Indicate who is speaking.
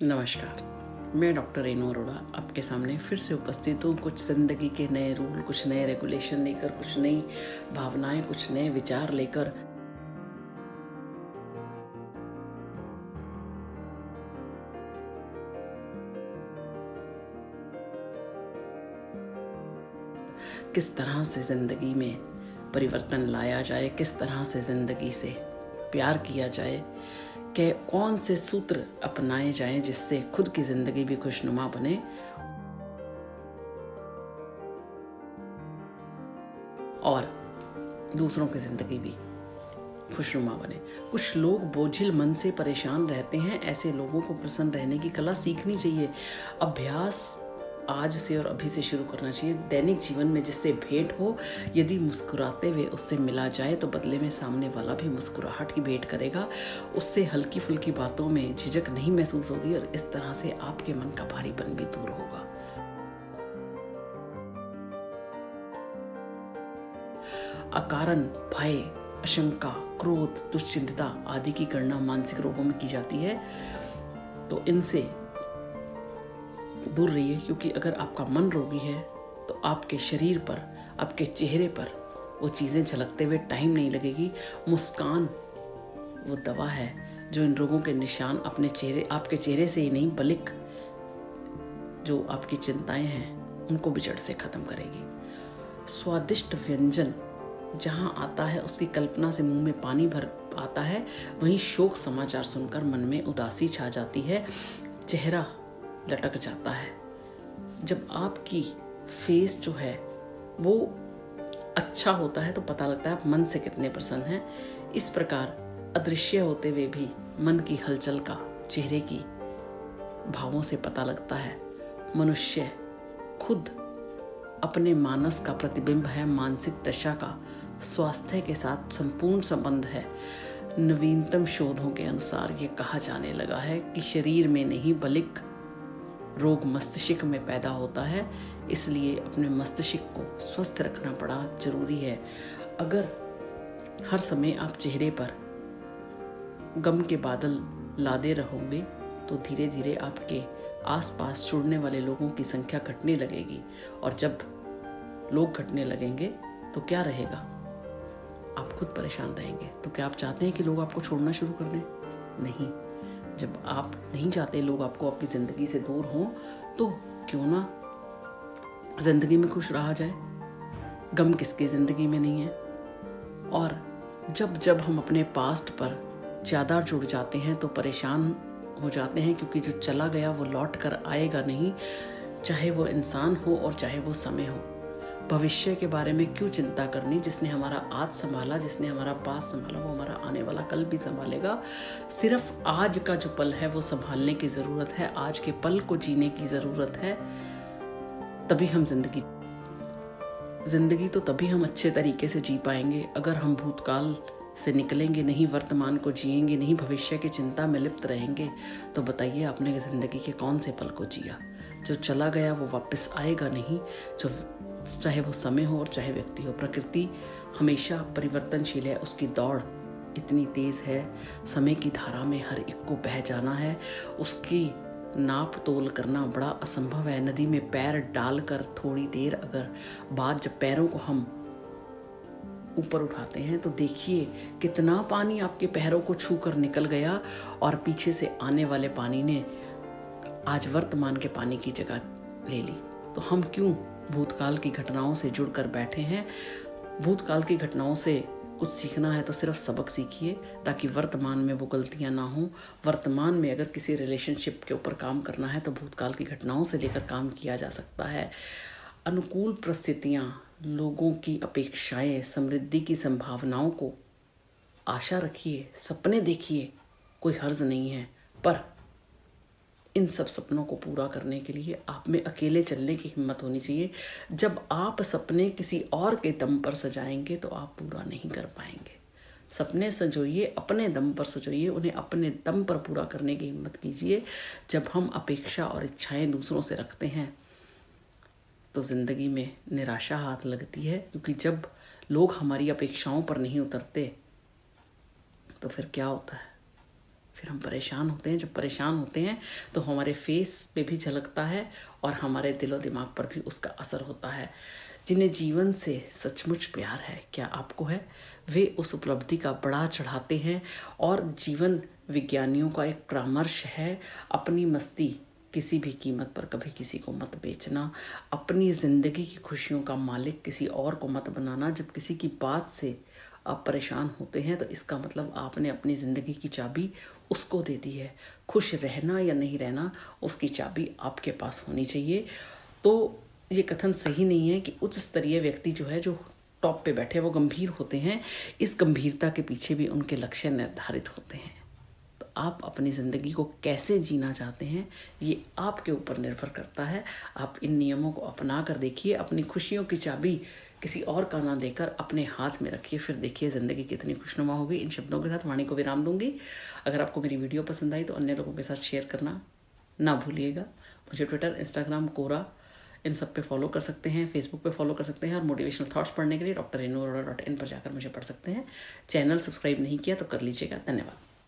Speaker 1: नमस्कार। मैं डॉक्टर रेनू अरोड़ा आपके सामने फिर से उपस्थित हूँ कुछ ज़िंदगी के नए रूल, कुछ नए रेगुलेशन लेकर, कुछ नई भावनाएं, कुछ नए विचार लेकर। किस तरह से ज़िंदगी में परिवर्तन लाया जाए, किस तरह से ज़िंदगी से प्यार किया जाए, कि कौन से सूत्र अपनाए जाएं जिससे खुद की ज़िंदगी भी खुशनुमा बने और दूसरों की ज़िंदगी भी खुशनुमा बने। कुछ लोग बोझिल मन से परेशान रहते हैं, ऐसे लोगों को प्रसन्न रहने की कला सीखनी चाहिए। अभ्यास आज से और अभी से शुरू करना चाहिए। दैनिक जीवन में जिससे भेंट हो, यदि मुस्कुराते हुए उससे मिला जाए तो बदले में सामने वाला भी मुस्कुराहट ही भेंट करेगा। उससे हल्की फुल्की बातों में झिझक नहीं महसूस होगी और इस तरह से आपके मन का भारीपन भी दूर होगा। अकारण भय, आशंका, क्रोध, दुश्चिंता आदि की गणना मानसिक रोगों में की जाती है, तो इनसे दूर रहिए। क्योंकि अगर आपका मन रोगी है तो आपके शरीर पर, आपके चेहरे पर वो चीज़ें झलकते हुए टाइम नहीं लगेगी। मुस्कान वो दवा है जो इन रोगों के निशान अपने चेहरे, आपके चेहरे से ही नहीं बल्कि जो आपकी चिंताएं हैं उनको भी जड़ से खत्म करेगी। स्वादिष्ट व्यंजन जहाँ आता है उसकी कल्पना से मुंह में पानी भर आता है, वहीं शोक समाचार सुनकर मन में उदासी छा जाती है, चेहरा लटक जाता है। जब आपकी फेस जो है वो अच्छा होता है तो पता लगता है आप मन से कितने प्रसन्न हैं। इस प्रकार अदृश्य होते हुए भी मन की हलचल का चेहरे की भावों से पता लगता है। मनुष्य खुद अपने मानस का प्रतिबिंब है। मानसिक दशा का स्वास्थ्य के साथ संपूर्ण संबंध है। नवीनतम शोधों के अनुसार ये कहा जाने लगा है कि शरीर में नहीं बल्कि रोग मस्तिष्क में पैदा होता है। इसलिए अपने मस्तिष्क को स्वस्थ रखना बड़ा जरूरी है। अगर हर समय आप चेहरे पर गम के बादल लादे रहोगे तो धीरे धीरे आपके आसपास जुड़ने वाले लोगों की संख्या घटने लगेगी, और जब लोग घटने लगेंगे तो क्या रहेगा? आप खुद परेशान रहेंगे। तो क्या आप चाहते हैं कि लोग आपको छोड़ना शुरू कर दें? नहीं। जब आप नहीं चाहते लोग आपको अपनी ज़िंदगी से दूर हों, तो क्यों ना ज़िंदगी में खुश रहा जाए। गम किसकी ज़िंदगी में नहीं है। और जब जब हम अपने पास्ट पर ज़्यादा जुड़ जाते हैं तो परेशान हो जाते हैं, क्योंकि जो चला गया वो लौट कर आएगा नहीं, चाहे वो इंसान हो और चाहे वो समय हो। भविष्य के बारे में क्यों चिंता करनी? जिसने हमारा आज संभाला, जिसने हमारा पास संभाला, वो हमारा आने वाला कल भी संभालेगा। सिर्फ आज का जो पल है वो संभालने की ज़रूरत है। आज के पल को जीने की ज़रूरत है। तभी हम ज़िंदगी तो तभी हम अच्छे तरीके से जी पाएंगे अगर हम भूतकाल से निकलेंगे नहीं, वर्तमान को जिएंगे नहीं, भविष्य की चिंता में लिप्त रहेंगे। तो बताइए आपने ज़िंदगी के कौन से पल को जिया? जो चला गया वो वापस आएगा नहीं, जो चाहे वो समय हो और चाहे व्यक्ति हो। प्रकृति हमेशा परिवर्तनशील है, उसकी दौड़ इतनी तेज है, समय की धारा में हर एक को बह जाना है। उसकी नाप तोल करना बड़ा असंभव है। नदी में पैर डालकर थोड़ी देर अगर बाद जब पैरों को हम ऊपर उठाते हैं तो देखिए कितना पानी आपके पैरों को छू कर निकल गया, और पीछे से आने वाले पानी ने आज वर्तमान के पानी की जगह ले ली। तो हम क्यों भूतकाल की घटनाओं से जुड़कर बैठे हैं? भूतकाल की घटनाओं से कुछ सीखना है तो सिर्फ सबक सीखिए, ताकि वर्तमान में वो गलतियां ना हो। वर्तमान में अगर किसी रिलेशनशिप के ऊपर काम करना है तो भूतकाल की घटनाओं से लेकर काम किया जा सकता है। अनुकूल परिस्थितियां, लोगों की अपेक्षाएं, समृद्धि की संभावनाओं को आशा रखिए, सपने देखिए, कोई हर्ज नहीं है। पर इन सब सपनों को पूरा करने के लिए आप में अकेले चलने की हिम्मत होनी चाहिए। जब आप सपने किसी और के दम पर सजाएंगे तो आप पूरा नहीं कर पाएंगे। सपने सजोइए, अपने दम पर सजोइए, उन्हें अपने दम पर पूरा करने की हिम्मत कीजिए। जब हम अपेक्षा और इच्छाएं दूसरों से रखते हैं तो ज़िंदगी में निराशा हाथ लगती है, क्योंकि जब लोग हमारी अपेक्षाओं पर नहीं उतरते तो फिर क्या होता है? फिर हम परेशान होते हैं। जब परेशान होते हैं तो हमारे फेस पे भी झलकता है और हमारे दिलो दिमाग पर भी उसका असर होता है। जिन्हें जीवन से सचमुच प्यार है, क्या आपको है, वे उस उपलब्धि का बड़ा चढ़ाते हैं। और जीवन विज्ञानियों का एक परामर्श है, अपनी मस्ती किसी भी कीमत पर कभी किसी को मत बेचना। अपनी ज़िंदगी की खुशियों का मालिक किसी और को मत बनाना। जब किसी की बात से आप परेशान होते हैं तो इसका मतलब आपने अपनी ज़िंदगी की चाबी उसको दे दी है। खुश रहना या नहीं रहना, उसकी चाबी आपके पास होनी चाहिए। तो ये कथन सही नहीं है कि उच्च स्तरीय व्यक्ति जो है, जो टॉप पे बैठे, वो गंभीर होते हैं। इस गंभीरता के पीछे भी उनके लक्ष्य निर्धारित होते हैं। तो आप अपनी ज़िंदगी को कैसे जीना चाहते हैं, ये आपके ऊपर निर्भर करता है। आप इन नियमों को अपना कर देखिए। अपनी खुशियों की चाबी किसी और का ना देकर अपने हाथ में रखिए, फिर देखिए ज़िंदगी कितनी खुशनुमा होगी। इन शब्दों के साथ वाणी को विराम दूंगी। अगर आपको मेरी वीडियो पसंद आई तो अन्य लोगों के साथ शेयर करना ना भूलिएगा। मुझे ट्विटर, इंस्टाग्राम, कोरा, इन सब पे फॉलो कर सकते हैं, फेसबुक पे फॉलो कर सकते हैं। और मोटिवेशनल थॉट्स पढ़ने के लिए drrenuarora.in पर जाकर मुझे पढ़ सकते हैं। चैनल सब्सक्राइब नहीं किया तो कर लीजिएगा। धन्यवाद।